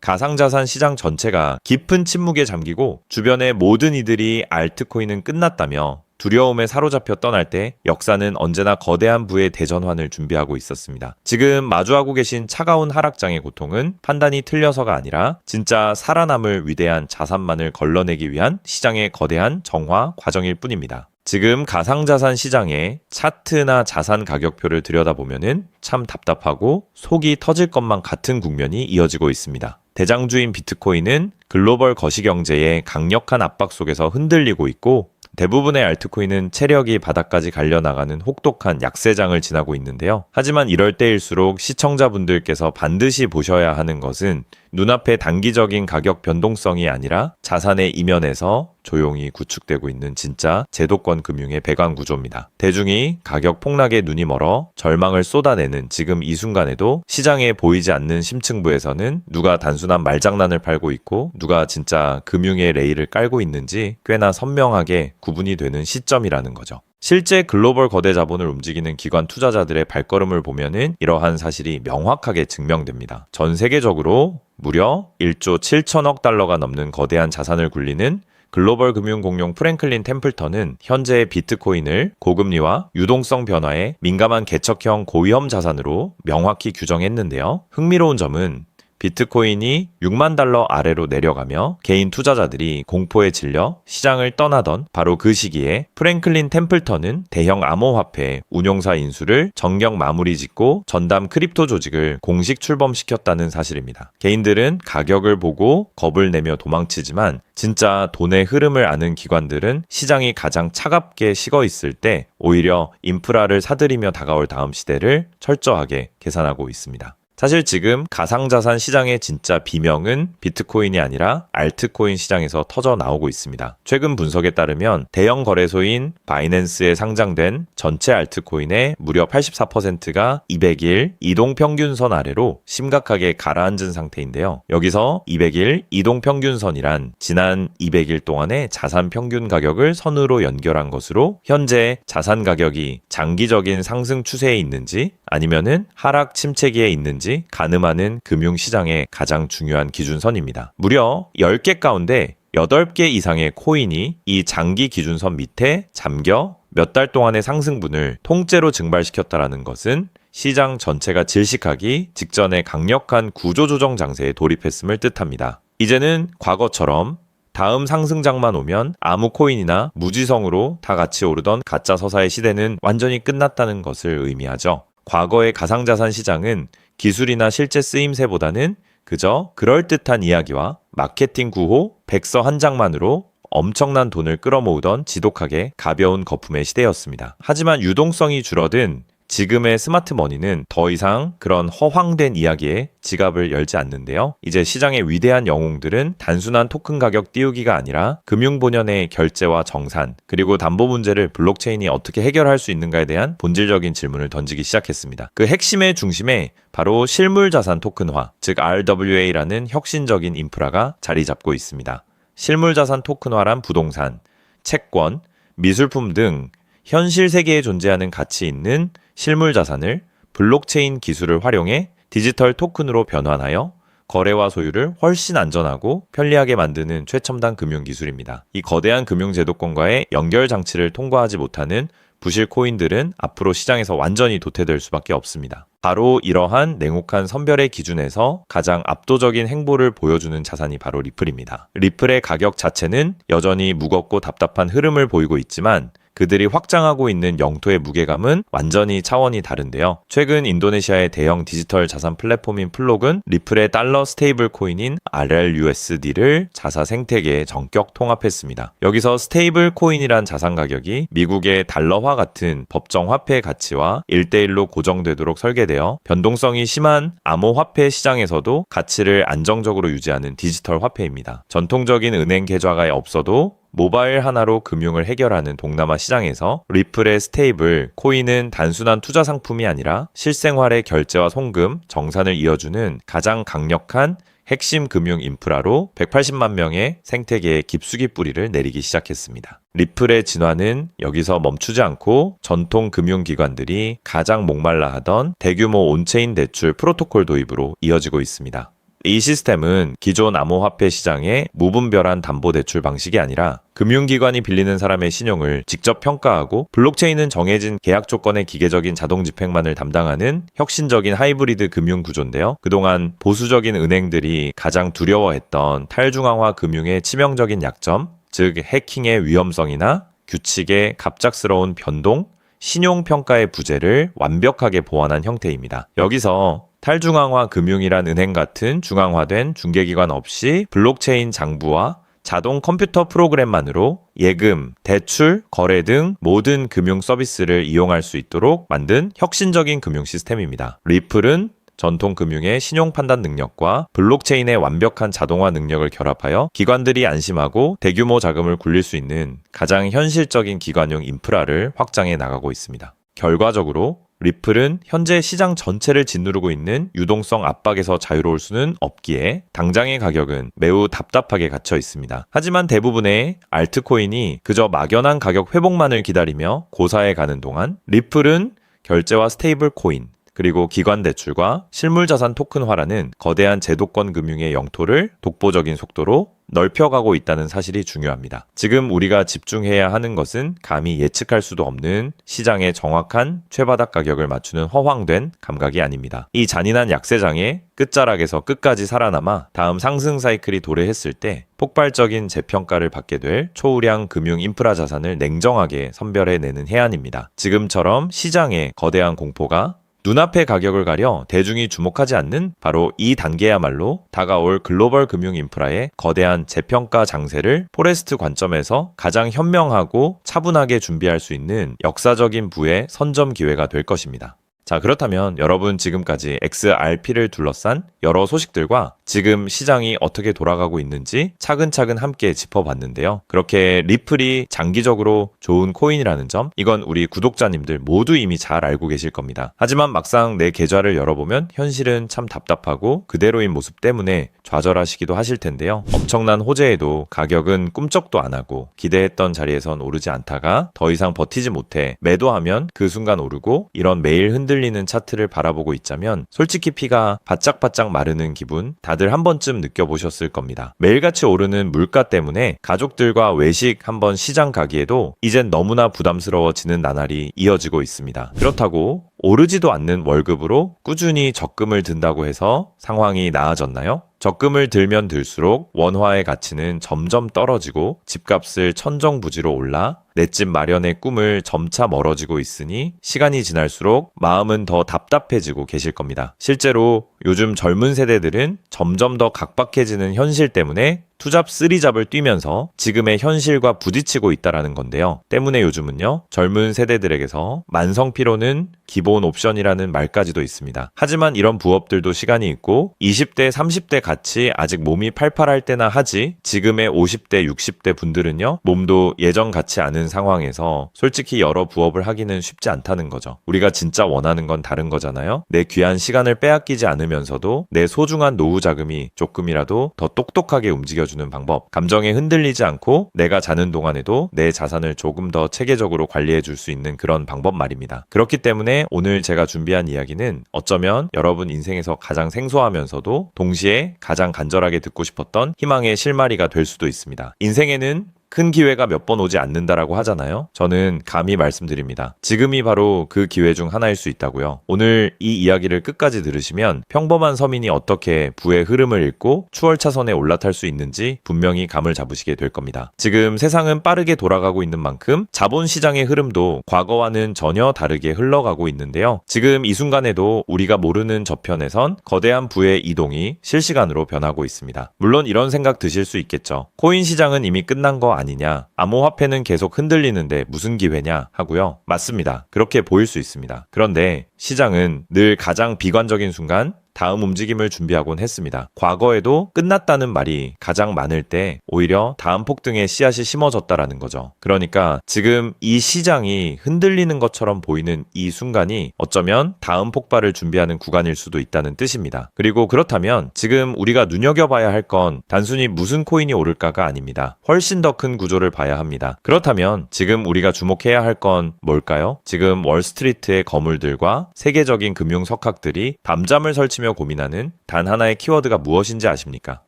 가상자산 시장 전체가 깊은 침묵에 잠기고 주변의 모든 이들이 알트코인은 끝났다며 두려움에 사로잡혀 떠날 때 역사는 언제나 거대한 부의 대전환을 준비하고 있었습니다. 지금 마주하고 계신 차가운 하락장의 고통은 판단이 틀려서가 아니라 진짜 살아남을 위대한 자산만을 걸러내기 위한 시장의 거대한 정화 과정일 뿐입니다. 지금 가상자산 시장의 차트나 자산 가격표를 들여다보면은 참 답답하고 속이 터질 것만 같은 국면이 이어지고 있습니다. 대장주인 비트코인은 글로벌 거시경제의 강력한 압박 속에서 흔들리고 있고 대부분의 알트코인은 체력이 바닥까지 갈려나가는 혹독한 약세장을 지나고 있는데요. 하지만 이럴 때일수록 시청자분들께서 반드시 보셔야 하는 것은 눈앞의 단기적인 가격 변동성이 아니라 자산의 이면에서 조용히 구축되고 있는 진짜 제도권 금융의 배관 구조입니다. 대중이 가격 폭락에 눈이 멀어 절망을 쏟아내는 지금 이 순간에도 시장에 보이지 않는 심층부에서는 누가 단순한 말장난을 팔고 있고 누가 진짜 금융의 레일을 깔고 있는지 꽤나 선명하게 구분이 되는 시점이라는 거죠. 실제 글로벌 거대 자본을 움직이는 기관 투자자들의 발걸음을 보면은 이러한 사실이 명확하게 증명됩니다. 전 세계적으로 무려 1조 7천억 달러가 넘는 거대한 자산을 굴리는 글로벌 금융공룡 프랭클린 템플턴은 현재의 비트코인을 고금리와 유동성 변화에 민감한 개척형 고위험 자산으로 명확히 규정했는데요. 흥미로운 점은 비트코인이 6만 달러 아래로 내려가며 개인 투자자들이 공포에 질려 시장을 떠나던 바로 그 시기에 프랭클린 템플턴은 대형 암호화폐 운용사 인수를 정경 마무리 짓고 전담 크립토 조직을 공식 출범시켰다는 사실입니다. 개인들은 가격을 보고 겁을 내며 도망치지만 진짜 돈의 흐름을 아는 기관들은 시장이 가장 차갑게 식어 있을 때 오히려 인프라를 사들이며 다가올 다음 시대를 철저하게 계산하고 있습니다. 사실 지금 가상자산 시장의 진짜 비명은 비트코인이 아니라 알트코인 시장에서 터져 나오고 있습니다. 최근 분석에 따르면 대형 거래소인 바이낸스에 상장된 전체 알트코인의 무려 84%가 200일 이동평균선 아래로 심각하게 가라앉은 상태인데요. 여기서 200일 이동평균선이란 지난 200일 동안의 자산 평균 가격을 선으로 연결한 것으로 현재 자산 가격이 장기적인 상승 추세에 있는지 아니면은 하락 침체기에 있는지 가늠하는 금융시장의 가장 중요한 기준선입니다. 무려 10개 가운데 8개 이상의 코인이 이 장기 기준선 밑에 잠겨 몇 달 동안의 상승분을 통째로 증발시켰다는 것은 시장 전체가 질식하기 직전에 강력한 구조조정 장세에 돌입했음을 뜻합니다. 이제는 과거처럼 다음 상승장만 오면 아무 코인이나 무지성으로 다 같이 오르던 가짜 서사의 시대는 완전히 끝났다는 것을 의미하죠. 과거의 가상자산 시장은 기술이나 실제 쓰임새보다는 그저 그럴듯한 이야기와 마케팅 구호, 백서 한 장만으로 엄청난 돈을 끌어모으던 지독하게 가벼운 거품의 시대였습니다. 하지만 유동성이 줄어든 지금의 스마트머니는 더 이상 그런 허황된 이야기에 지갑을 열지 않는데요. 이제 시장의 위대한 영웅들은 단순한 토큰 가격 띄우기가 아니라 금융 본연의 결제와 정산, 그리고 담보 문제를 블록체인이 어떻게 해결할 수 있는가에 대한 본질적인 질문을 던지기 시작했습니다. 그 핵심의 중심에 바로 실물자산 토큰화, 즉 RWA라는 혁신적인 인프라가 자리 잡고 있습니다. 실물자산 토큰화란 부동산, 채권, 미술품 등 현실 세계에 존재하는 가치 있는 실물 자산을 블록체인 기술을 활용해 디지털 토큰으로 변환하여 거래와 소유를 훨씬 안전하고 편리하게 만드는 최첨단 금융 기술입니다. 이 거대한 금융 제도권과의 연결 장치를 통과하지 못하는 부실 코인들은 앞으로 시장에서 완전히 도태될 수밖에 없습니다. 바로 이러한 냉혹한 선별의 기준에서 가장 압도적인 행보를 보여주는 자산이 바로 리플입니다. 리플의 가격 자체는 여전히 무겁고 답답한 흐름을 보이고 있지만 그들이 확장하고 있는 영토의 무게감은 완전히 차원이 다른데요. 최근 인도네시아의 대형 디지털 자산 플랫폼인 플록은 리플의 달러 스테이블 코인인 RLUSD를 자사 생태계에 전격 통합했습니다. 여기서 스테이블 코인이란 자산 가격이 미국의 달러화 같은 법정 화폐의 가치와 1대1로 고정되도록 설계되어 변동성이 심한 암호화폐 시장에서도 가치를 안정적으로 유지하는 디지털 화폐입니다. 전통적인 은행 계좌가 없어도 모바일 하나로 금융을 해결하는 동남아 시장에서 리플의 스테이블, 코인은 단순한 투자 상품이 아니라 실생활의 결제와 송금, 정산을 이어주는 가장 강력한 핵심 금융 인프라로 180만 명의 생태계에 깊숙이 뿌리를 내리기 시작했습니다. 리플의 진화는 여기서 멈추지 않고 전통 금융기관들이 가장 목말라 하던 대규모 온체인 대출 프로토콜 도입으로 이어지고 있습니다. 이 시스템은 기존 암호화폐 시장의 무분별한 담보대출 방식이 아니라 금융기관이 빌리는 사람의 신용을 직접 평가하고 블록체인은 정해진 계약 조건의 기계적인 자동 집행만을 담당하는 혁신적인 하이브리드 금융 구조인데요. 그동안 보수적인 은행들이 가장 두려워했던 탈중앙화 금융의 치명적인 약점, 즉 해킹의 위험성이나 규칙의 갑작스러운 변동, 신용평가의 부재를 완벽하게 보완한 형태입니다. 여기서 탈중앙화 금융이란 은행 같은 중앙화된 중개기관 없이 블록체인 장부와 자동 컴퓨터 프로그램만으로 예금, 대출, 거래 등 모든 금융 서비스를 이용할 수 있도록 만든 혁신적인 금융 시스템입니다. 리플은 전통 금융의 신용 판단 능력과 블록체인의 완벽한 자동화 능력을 결합하여 기관들이 안심하고 대규모 자금을 굴릴 수 있는 가장 현실적인 기관용 인프라를 확장해 나가고 있습니다. 결과적으로 리플은 현재 시장 전체를 짓누르고 있는 유동성 압박에서 자유로울 수는 없기에 당장의 가격은 매우 답답하게 갇혀 있습니다. 하지만 대부분의 알트코인이 그저 막연한 가격 회복만을 기다리며 고사해 가는 동안 리플은 결제와 스테이블 코인, 그리고 기관 대출과 실물자산 토큰화라는 거대한 제도권 금융의 영토를 독보적인 속도로 넓혀가고 있다는 사실이 중요합니다. 지금 우리가 집중해야 하는 것은 감히 예측할 수도 없는 시장의 정확한 최바닥 가격을 맞추는 허황된 감각이 아닙니다. 이 잔인한 약세장의 끝자락에서 끝까지 살아남아 다음 상승 사이클이 도래했을 때 폭발적인 재평가를 받게 될 초우량 금융 인프라 자산을 냉정하게 선별해내는 해안입니다. 지금처럼 시장의 거대한 공포가 눈앞의 가격을 가려 대중이 주목하지 않는 바로 이 단계야말로 다가올 글로벌 금융 인프라의 거대한 재평가 장세를 포레스트 관점에서 가장 현명하고 차분하게 준비할 수 있는 역사적인 부의 선점 기회가 될 것입니다. 자, 그렇다면 여러분 지금까지 XRP를 둘러싼 여러 소식들과 지금 시장이 어떻게 돌아가고 있는지 차근차근 함께 짚어봤는데요. 그렇게 리플이 장기적으로 좋은 코인이라는 점, 이건 우리 구독자님들 모두 이미 잘 알고 계실 겁니다. 하지만 막상 내 계좌를 열어보면 현실은 참 답답하고 그대로인 모습 때문에 좌절하시기도 하실 텐데요. 엄청난 호재에도 가격은 꿈쩍도 안 하고 기대했던 자리에선 오르지 않다가 더 이상 버티지 못해 매도하면 그 순간 오르고, 이런 매일 흔들리는 차트를 바라보고 있자면 솔직히 피가 바짝바짝 마르는 기분 다들 한 번쯤 느껴보셨을 겁니다. 매일같이 오르는 물가 때문에 가족들과 외식 한번 시장 가기에도 이젠 너무나 부담스러워지는 나날이 이어지고 있습니다. 그렇다고 오르지도 않는 월급으로 꾸준히 적금을 든다고 해서 상황이 나아졌나요? 적금을 들면 들수록 원화의 가치는 점점 떨어지고 집값을 천정부지로 올라 내 집 마련의 꿈을 점차 멀어지고 있으니 시간이 지날수록 마음은 더 답답해지고 계실 겁니다. 실제로 요즘 젊은 세대들은 점점 더 각박해지는 현실 때문에 투잡 쓰리잡을 뛰면서 지금의 현실과 부딪히고 있다라는 건데요. 때문에 요즘은요, 젊은 세대들에게서 만성피로는 기본 옵션이라는 말까지도 있습니다. 하지만 이런 부업들도 시간이 있고 20대, 30대 같이 아직 몸이 팔팔할 때나 하지, 지금의 50대, 60대 분들은요, 몸도 예전 같지 않은 상황에서 솔직히 여러 부업을 하기는 쉽지 않다는 거죠. 우리가 진짜 원하는 건 다른 거잖아요. 내 귀한 시간을 빼앗기지 않으면서도 내 소중한 노후 자금이 조금이라도 더 똑똑하게 움직여주는 방법, 감정에 흔들리지 않고 내가 자는 동안에도 내 자산을 조금 더 체계적으로 관리해 줄 수 있는 그런 방법 말입니다. 그렇기 때문에 오늘 제가 준비한 이야기는 어쩌면 여러분 인생에서 가장 생소하면서도 동시에 가장 간절하게 듣고 싶었던 희망의 실마리가 될 수도 있습니다. 인생에는 큰 기회가 몇 번 오지 않는다라고 하잖아요. 저는 감히 말씀드립니다. 지금이 바로 그 기회 중 하나일 수 있다고요. 오늘 이 이야기를 끝까지 들으시면 평범한 서민이 어떻게 부의 흐름을 읽고 추월차선에 올라탈 수 있는지 분명히 감을 잡으시게 될 겁니다. 지금 세상은 빠르게 돌아가고 있는 만큼 자본시장의 흐름도 과거와는 전혀 다르게 흘러가고 있는데요. 지금 이 순간에도 우리가 모르는 저편에선 거대한 부의 이동이 실시간으로 변하고 있습니다. 물론 이런 생각 드실 수 있겠죠. 코인 시장은 이미 끝난 거 아니냐, 암호화폐는 계속 흔들리는데 무슨 기회냐 하고요. 맞습니다. 그렇게 보일 수 있습니다. 그런데 시장은 늘 가장 비관적인 순간 다음 움직임을 준비하곤 했습니다. 과거에도 끝났다는 말이 가장 많을 때 오히려 다음 폭등의 씨앗이 심어졌다라는 거죠. 그러니까 지금 이 시장이 흔들리는 것처럼 보이는 이 순간이 어쩌면 다음 폭발을 준비하는 구간일 수도 있다는 뜻입니다. 그리고 그렇다면 지금 우리가 눈여겨봐야 할 건 단순히 무슨 코인이 오를까가 아닙니다. 훨씬 더 큰 구조를 봐야 합니다. 그렇다면 지금 우리가 주목해야 할 건 뭘까요? 지금 월스트리트의 거물들과 세계적인 금융 석학들이 밤잠을 설치며 멈추며 고민하는 단 하나의 키워드가 무엇인지 아십니까?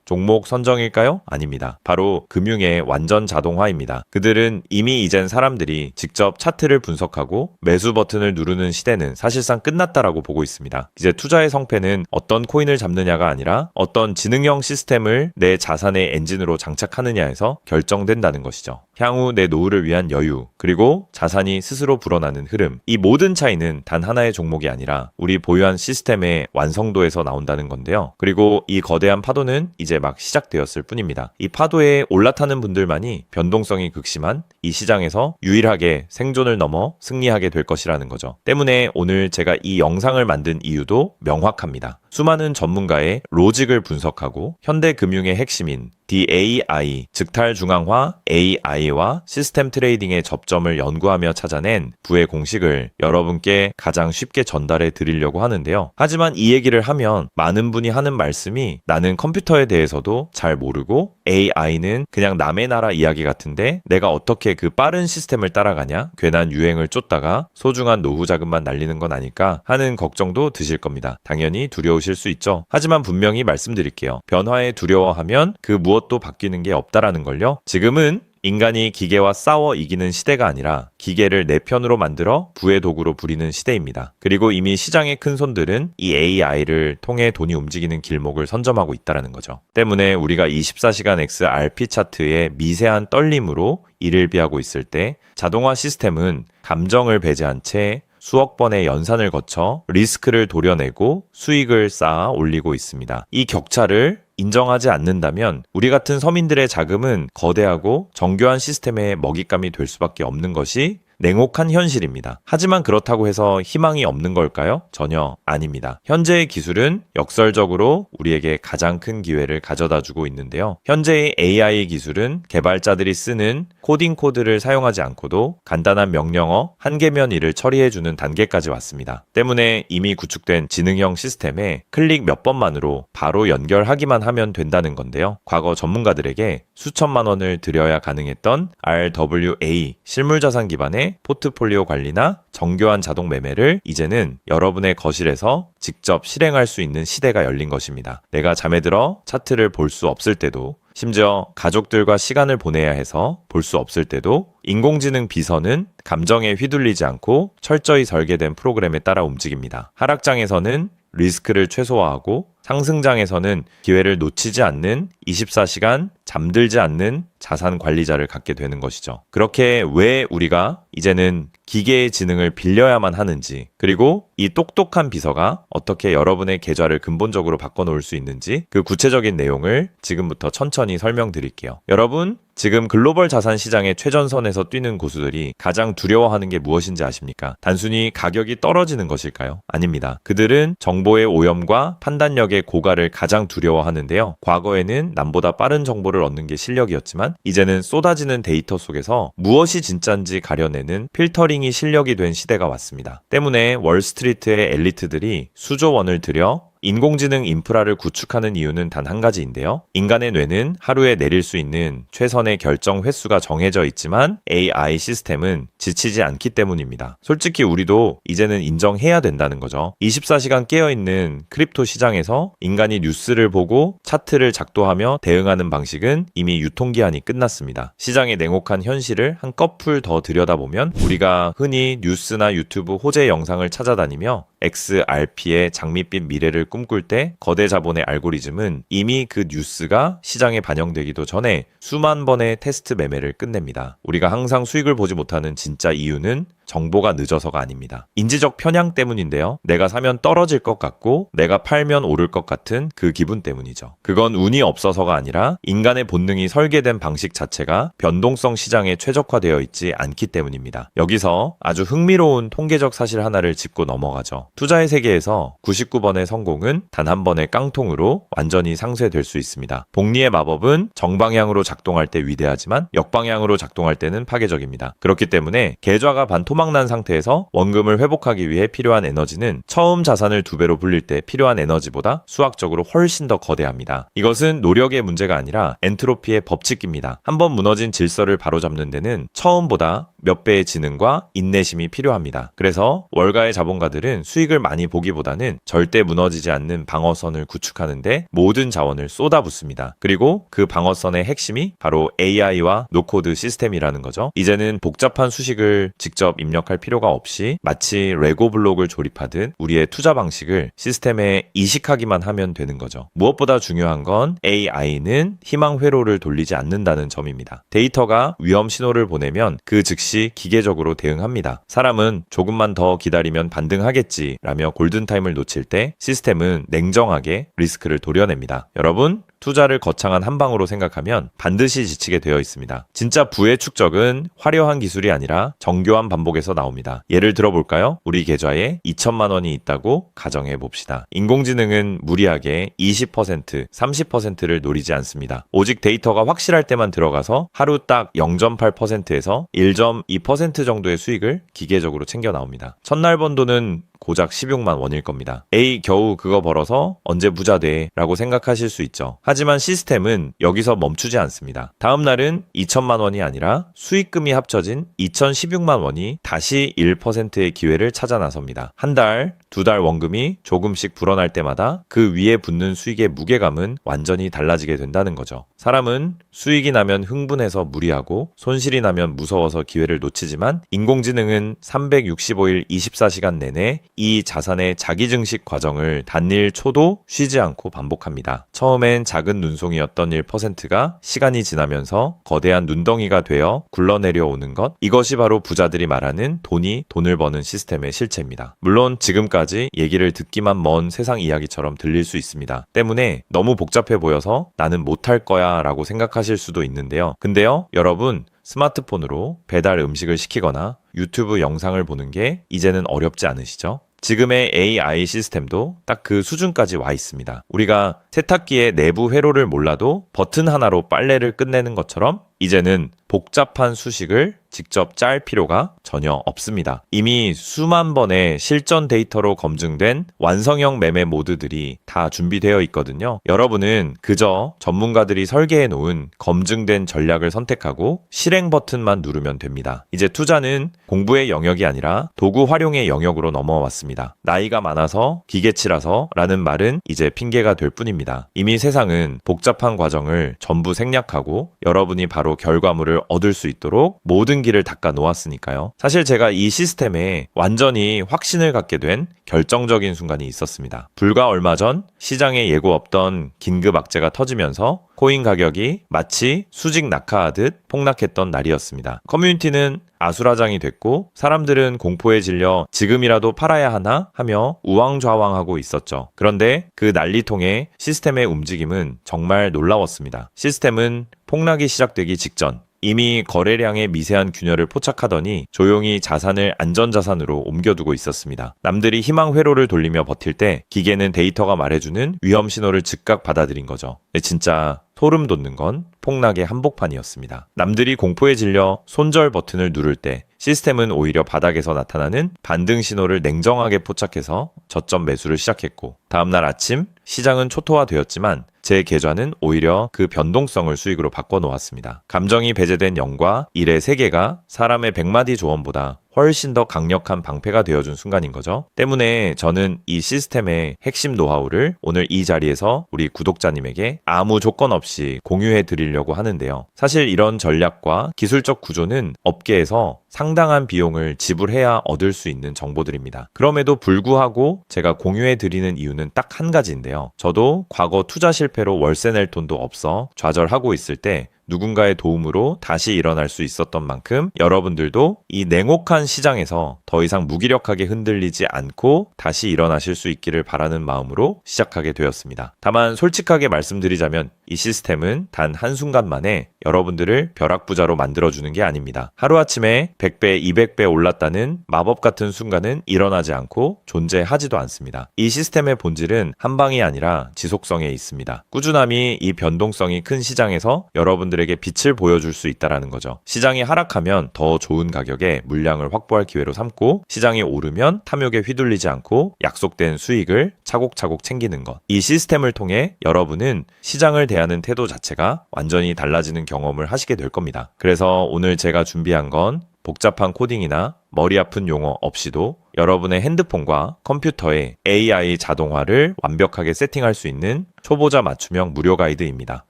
종목 선정일까요? 아닙니다. 바로 금융의 완전 자동화입니다. 그들은 이미 이젠 사람들이 직접 차트를 분석하고 매수 버튼을 누르는 시대는 사실상 끝났다라고 보고 있습니다. 이제 투자의 성패는 어떤 코인을 잡느냐가 아니라 어떤 지능형 시스템을 내 자산의 엔진으로 장착하느냐에서 결정된다는 것이죠. 향후 내 노후를 위한 여유, 그리고 자산이 스스로 불어나는 흐름, 이 모든 차이는 단 하나의 종목이 아니라 우리 보유한 시스템의 완성도에서 나온다는 건데요. 그리고 이 거대한 파도는 이제 막 시작되었을 뿐입니다. 이 파도에 올라타는 분들만이 변동성이 극심한 이 시장에서 유일하게 생존을 넘어 승리하게 될 것이라는 거죠. 때문에 오늘 제가 이 영상을 만든 이유도 명확합니다. 수많은 전문가의 로직을 분석하고 현대금융의 핵심인 DAI, 즉탈중앙화 AI와 시스템 트레이딩의 접점을 연구하며 찾아낸 부의 공식을 여러분께 가장 쉽게 전달해 드리려고 하는데요. 하지만 이 얘기를 하면 많은 분이 하는 말씀이 나는 컴퓨터에 대해서도 잘 모르고 AI는 그냥 남의 나라 이야기 같은데 내가 어떻게 그 빠른 시스템을 따라가냐? 괜한 유행을 쫓다가 소중한 노후 자금만 날리는 건 아닐까 하는 걱정도 드실 겁니다. 당연히 두려우실 수 있죠. 하지만 분명히 말씀드릴게요. 변화에 두려워하면 그 무엇도 바뀌는 게 없다라는 걸요. 지금은 인간이 기계와 싸워 이기는 시대가 아니라 기계를 내 편으로 만들어 부의 도구로 부리는 시대입니다. 그리고 이미 시장의 큰 손들은 이 AI를 통해 돈이 움직이는 길목을 선점하고 있다는 거죠. 때문에 우리가 24시간 XRP 차트의 미세한 떨림으로 이를 비하고 있을 때 자동화 시스템은 감정을 배제한 채 수억 번의 연산을 거쳐 리스크를 도려내고 수익을 쌓아 올리고 있습니다. 이 격차를 인정하지 않는다면 우리 같은 서민들의 자금은 거대하고 정교한 시스템의 먹잇감이 될 수밖에 없는 것이 냉혹한 현실입니다. 하지만 그렇다고 해서 희망이 없는 걸까요? 전혀 아닙니다. 현재의 기술은 역설적으로 우리에게 가장 큰 기회를 가져다주고 있는데요. 현재의 AI 기술은 개발자들이 쓰는 코딩 코드를 사용하지 않고도 간단한 명령어 한 개면 일을 처리해주는 단계까지 왔습니다. 때문에 이미 구축된 지능형 시스템에 클릭 몇 번만으로 바로 연결하기만 하면 된다는 건데요. 과거 전문가들에게 수천만 원을 들여야 가능했던 RWA 실물자산 기반의 포트폴리오 관리나 정교한 자동 매매를 이제는 여러분의 거실에서 직접 실행할 수 있는 시대가 열린 것입니다. 내가 잠에 들어 차트를 볼 수 없을 때도, 심지어 가족들과 시간을 보내야 해서 볼 수 없을 때도 인공지능 비서는 감정에 휘둘리지 않고 철저히 설계된 프로그램에 따라 움직입니다. 하락장에서는 리스크를 최소화하고 상승장에서는 기회를 놓치지 않는 24시간 잠들지 않는 자산 관리자를 갖게 되는 것이죠. 그렇게 왜 우리가 이제는 기계의 지능을 빌려야만 하는지, 그리고 이 똑똑한 비서가 어떻게 여러분의 계좌를 근본적으로 바꿔놓을 수 있는지 그 구체적인 내용을 지금부터 천천히 설명드릴게요. 여러분, 지금 글로벌 자산 시장의 최전선에서 뛰는 고수들이 가장 두려워하는 게 무엇인지 아십니까? 단순히 가격이 떨어지는 것일까요? 아닙니다. 그들은 정보의 오염과 판단력의 고갈을 가장 두려워하는데요. 과거에는 남보다 빠른 정보를 얻는 게 실력이었지만 이제는 쏟아지는 데이터 속에서 무엇이 진짜인지 가려내는 필터링이 실력이 된 시대가 왔습니다. 때문에 월스트리트의 엘리트들이 수조 원을 들여 인공지능 인프라를 구축하는 이유는 단 한 가지인데요. 인간의 뇌는 하루에 내릴 수 있는 최선의 결정 횟수가 정해져 있지만 AI 시스템은 지치지 않기 때문입니다. 솔직히 우리도 이제는 인정해야 된다는 거죠. 24시간 깨어있는 크립토 시장에서 인간이 뉴스를 보고 차트를 작도하며 대응하는 방식은 이미 유통기한이 끝났습니다. 시장의 냉혹한 현실을 한꺼풀 더 들여다보면 우리가 흔히 뉴스나 유튜브 호재 영상을 찾아다니며 XRP의 장밋빛 미래를 꿈꿀 때 거대 자본의 알고리즘은 이미 그 뉴스가 시장에 반영되기도 전에 수만 번의 테스트 매매를 끝냅니다. 우리가 항상 수익을 보지 못하는 진짜 이유는 정보가 늦어서가 아닙니다. 인지적 편향 때문인데요. 내가 사면 떨어질 것 같고 내가 팔면 오를 것 같은 그 기분 때문이죠. 그건 운이 없어서가 아니라 인간의 본능이 설계된 방식 자체가 변동성 시장에 최적화되어 있지 않기 때문입니다. 여기서 아주 흥미로운 통계적 사실 하나를 짚고 넘어가죠. 투자의 세계에서 99번의 성공은 단 한 번의 깡통으로 완전히 상쇄될 수 있습니다. 복리의 마법은 정방향으로 작동할 때 위대하지만 역방향으로 작동할 때는 파괴적입니다. 그렇기 때문에 계좌가 반토막 토막난 상태에서 원금을 회복하기 위해 필요한 에너지는 처음 자산을 2배로 불릴 때 필요한 에너지보다 수학적으로 훨씬 더 거대합니다. 이것은 노력의 문제가 아니라 엔트로피의 법칙입니다. 한번 무너진 질서를 바로잡는 데는 처음보다 몇 배의 지능과 인내심이 필요합니다. 그래서 월가의 자본가들은 수익을 많이 보기보다는 절대 무너지지 않는 방어선을 구축하는데 모든 자원을 쏟아붓습니다. 그리고 그 방어선의 핵심이 바로 AI와 노코드 시스템이라는 거죠. 이제는 복잡한 수식을 직접 입력할 필요가 없이 마치 레고 블록을 조립하듯 우리의 투자 방식을 시스템에 이식하기만 하면 되는 거죠. 무엇보다 중요한 건 AI는 희망 회로를 돌리지 않는다는 점입니다. 데이터가 위험 신호를 보내면 그 즉시 기계적으로 대응합니다. 사람은 조금만 더 기다리면 반등하겠지 라며 골든타임을 놓칠 때 시스템은 냉정하게 리스크를 도려냅니다. 여러분, 투자를 거창한 한 방으로 생각하면 반드시 지치게 되어 있습니다. 진짜 부의 축적은 화려한 기술이 아니라 정교한 반복에서 나옵니다. 예를 들어볼까요? 우리 계좌에 2천만 원이 있다고 가정해 봅시다. 인공지능은 무리하게 20%, 30%를 노리지 않습니다. 오직 데이터가 확실할 때만 들어가서 하루 딱 0.8%에서 1.2% 정도의 수익을 기계적으로 챙겨 나옵니다. 첫날 번 돈은 고작 16만 원일 겁니다. 에이, 겨우 그거 벌어서 언제 부자 돼? 라고 생각하실 수 있죠. 하지만 시스템은 여기서 멈추지 않습니다. 다음 날은 2천만 원이 아니라 수익금이 합쳐진 2,016만 원이 다시 1%의 기회를 찾아 나섭니다. 한 달, 2달 원금이 조금씩 불어날 때마다 그 위에 붙는 수익의 무게감은 완전히 달라지게 된다는 거죠. 사람은 수익이 나면 흥분해서 무리하고 손실이 나면 무서워서 기회를 놓치지만 인공지능은 365일 24시간 내내 이 자산의 자기 증식 과정을 단일 초도 쉬지 않고 반복합니다. 처음엔 작은 눈송이였던 1%가 시간이 지나면서 거대한 눈덩이가 되어 굴러내려오는 것, 이것이 바로 부자들이 말하는 돈이 돈을 버는 시스템의 실체입니다. 물론 지금까지 얘기를 듣기만 먼 세상 이야기처럼 들릴 수 있습니다. 때문에 너무 복잡해 보여서 나는 못할 거야 라고 생각하실 수도 있는데요. 근데요, 여러분, 스마트폰으로 배달 음식을 시키거나 유튜브 영상을 보는 게 이제는 어렵지 않으시죠? 지금의 AI 시스템도 딱 그 수준까지 와 있습니다. 우리가 세탁기의 내부 회로를 몰라도 버튼 하나로 빨래를 끝내는 것처럼 이제는 복잡한 수식을 직접 짤 필요가 전혀 없습니다. 이미 수만 번의 실전 데이터로 검증된 완성형 매매 모드들이 다 준비되어 있거든요. 여러분은 그저 전문가들이 설계해 놓은 검증된 전략을 선택하고 실행 버튼만 누르면 됩니다. 이제 투자는 공부의 영역이 아니라 도구 활용의 영역으로 넘어왔습니다. 나이가 많아서 기계치라서 라는 말은 이제 핑계가 될 뿐입니다. 이미 세상은 복잡한 과정을 전부 생략하고 여러분이 바로 결과물을 얻을 수 있도록 모든 길을 닦아 놓았으니까요. 사실 제가 이 시스템에 완전히 확신을 갖게 된 결정적인 순간이 있었습니다. 불과 얼마 전 시장에 예고 없던 긴급 악재가 터지면서 코인 가격이 마치 수직 낙하하듯 폭락했던 날이었습니다. 커뮤니티는 아수라장이 됐고 사람들은 공포에 질려 지금이라도 팔아야 하나 하며 우왕좌왕하고 있었죠. 그런데 그 난리통의 시스템의 움직임은 정말 놀라웠습니다. 시스템은 폭락이 시작되기 직전 이미 거래량의 미세한 균열을 포착하더니 조용히 자산을 안전자산으로 옮겨두고 있었습니다. 남들이 희망 회로를 돌리며 버틸 때 기계는 데이터가 말해주는 위험 신호를 즉각 받아들인 거죠. 진짜 소름 돋는 건 폭락의 한복판이었습니다. 남들이 공포에 질려 손절 버튼을 누를 때 시스템은 오히려 바닥에서 나타나는 반등 신호를 냉정하게 포착해서 저점 매수를 시작했고 다음날 아침 시장은 초토화되었지만 제 계좌는 오히려 그 변동성을 수익으로 바꿔놓았습니다. 감정이 배제된 0과 1의 세계가 사람의 100마디 조언보다 훨씬 더 강력한 방패가 되어준 순간인 거죠. 때문에 저는 이 시스템의 핵심 노하우를 오늘 이 자리에서 우리 구독자님에게 아무 조건 없이 공유해 드리려고 하는데요. 사실 이런 전략과 기술적 구조는 업계에서 상당한 비용을 지불해야 얻을 수 있는 정보들입니다. 그럼에도 불구하고 제가 공유해 드리는 이유는 딱 한 가지인데요. 저도 과거 투자 실패로 월세 낼 돈도 없어 좌절하고 있을 때 누군가의 도움으로 다시 일어날 수 있었던 만큼 여러분들도 이 냉혹한 시장에서 더 이상 무기력하게 흔들리지 않고 다시 일어나실 수 있기를 바라는 마음으로 시작하게 되었습니다. 다만 솔직하게 말씀드리자면 이 시스템은 단 한순간만에 여러분들을 벼락부자로 만들어주는 게 아닙니다. 하루아침에 100배, 200배 올랐다는 마법 같은 순간은 일어나지 않고 존재하지도 않습니다. 이 시스템의 본질은 한 방이 아니라 지속성에 있습니다. 꾸준함이 이 변동성이 큰 시장에서 여러분들에게 빛을 보여줄 수 있다는 거죠. 시장이 하락하면 더 좋은 가격에 물량을 확보할 기회로 삼고, 시장이 오르면 탐욕에 휘둘리지 않고 약속된 수익을 차곡차곡 챙기는 것. 이 시스템을 통해 여러분은 시장을 대하는 태도 자체가 완전히 달라지는 경험을 하시게 될 겁니다. 그래서 오늘 제가 준비한 건 복잡한 코딩이나 머리 아픈 용어 없이도 여러분의 핸드폰과 컴퓨터에 AI 자동화를 완벽하게 세팅할 수 있는 초보자 맞춤형 무료 가이드입니다.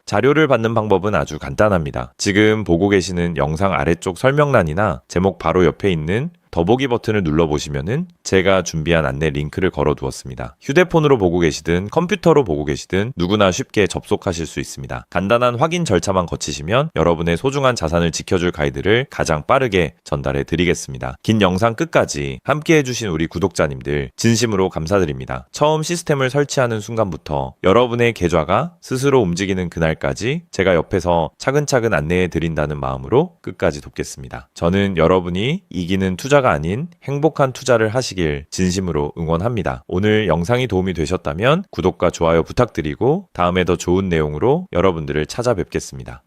자료를 받는 방법은 아주 간단합니다. 지금 보고 계시는 영상 아래쪽 설명란이나 제목 바로 옆에 있는 더보기 버튼을 눌러보시면은 제가 준비한 안내 링크를 걸어두었습니다. 휴대폰으로 보고 계시든 컴퓨터로 보고 계시든 누구나 쉽게 접속하실 수 있습니다. 간단한 확인 절차만 거치시면 여러분의 소중한 자산을 지켜줄 가이드를 가장 빠르게 전달해 드리겠습니다. 긴 영상 끝까지 함께 해주신 우리 구독자님들 진심으로 감사드립니다. 처음 시스템을 설치하는 순간부터 여러분의 계좌가 스스로 움직이는 그날까지 제가 옆에서 차근차근 안내해 드린다는 마음으로 끝까지 돕겠습니다. 저는 여러분이 이기는 투자가 아닌 행복한 투자를 하시길 진심으로 응원합니다. 오늘 영상이 도움이 되셨다면 구독과 좋아요 부탁드리고 다음에 더 좋은 내용으로 여러분들을 찾아뵙겠습니다.